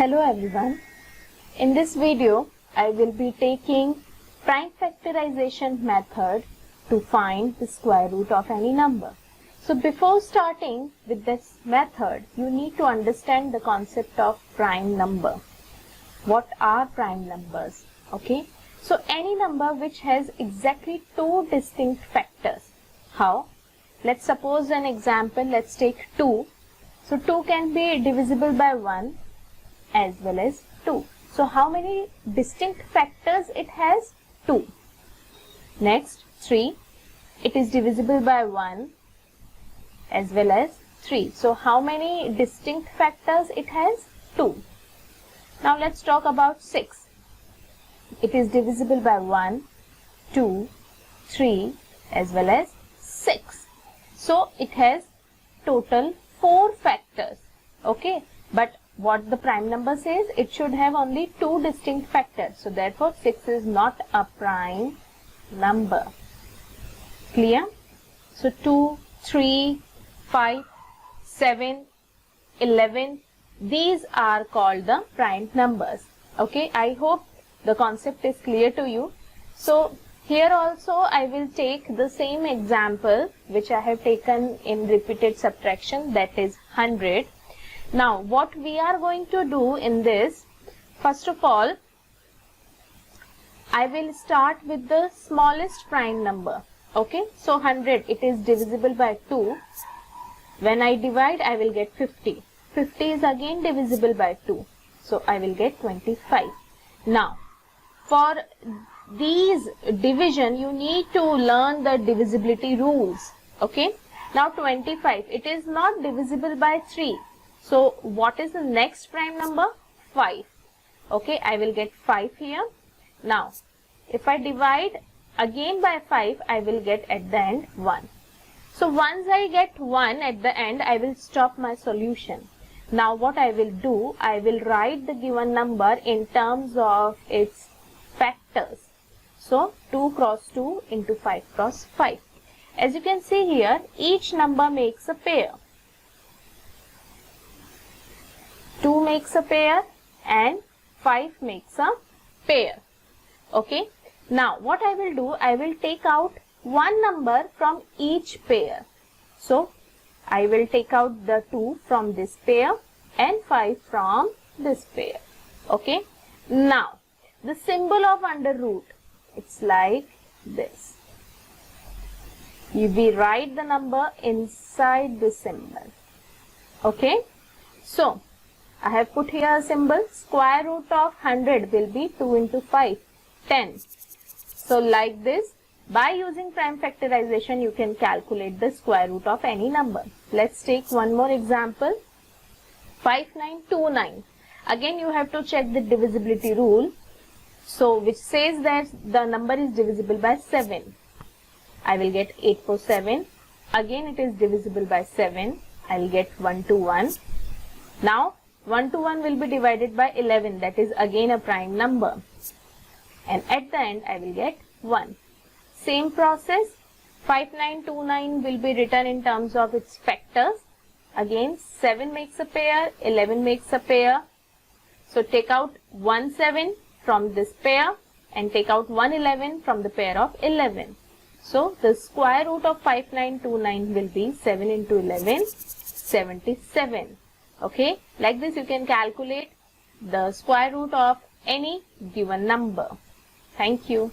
Hello everyone. In this video, I will be taking prime factorization method to find the square root of any number. So before starting with this method, you need to understand the concept of prime number. What are prime numbers? Okay. So any number which has exactly two distinct factors. How? Let's suppose an example. Let's take 2. So 2 can be divisible by 1 as well as 2. So how many distinct factors it has? 2. Next, 3. It is divisible by 1 as well as 3. So how many distinct factors it has? 2. Now let's talk about 6. It is divisible by 1, 2, 3 as well as 6. So it has total 4 factors. Okay. But what the prime number says, it should have only 2 distinct factors. So therefore 6 is not a prime number. Clear? So 2, 3, 5, 7, 11, these are called the prime numbers. Okay, I hope the concept is clear to you. So here also I will take the same example which I have taken in repeated subtraction, that is 100. Now what we are going to do in this, first of all, I will start with the smallest prime number. Okay, so 100, it is divisible by 2. When I divide, I will get 50. 50 is again divisible by 2. So I will get 25. Now for these division, you need to learn the divisibility rules. Okay, now 25, it is not divisible by 3. So what is the next prime number? 5. Okay, I will get 5 here. Now if I divide again by 5, I will get at the end 1. So once I get 1 at the end, I will stop my solution. Now what I will do, I will write the given number in terms of its factors. So 2 cross 2 into 5 cross 5. As you can see here, each number makes a pair. 2 makes a pair and 5 makes a pair. Okay. Now what I will do, I will take out one number from each pair. So I will take out the 2 from this pair and 5 from this pair. Okay. Now the symbol of under root, it's like this. We write the number inside the symbol. Okay. So I have put here a symbol. Square root of 100 will be 2 into 5, 10. So like this, by using prime factorization, you can calculate the square root of any number. Let's take one more example. 5929. Again, you have to check the divisibility rule. So which says that the number is divisible by 7. I will get 8 for 7. Again, it is divisible by 7. I will get 1 to 1. Now 1 to 1 will be divided by 11, that is again a prime number, and at the end I will get 1. Same process, 5929 will be written in terms of its factors. Again 7 makes a pair, 11 makes a pair. So take out 1 7 from this pair and take out 1 11 from the pair of 11. So the square root of 5929 will be 7 into 11, 77. Okay, like this you can calculate the square root of any given number. Thank you.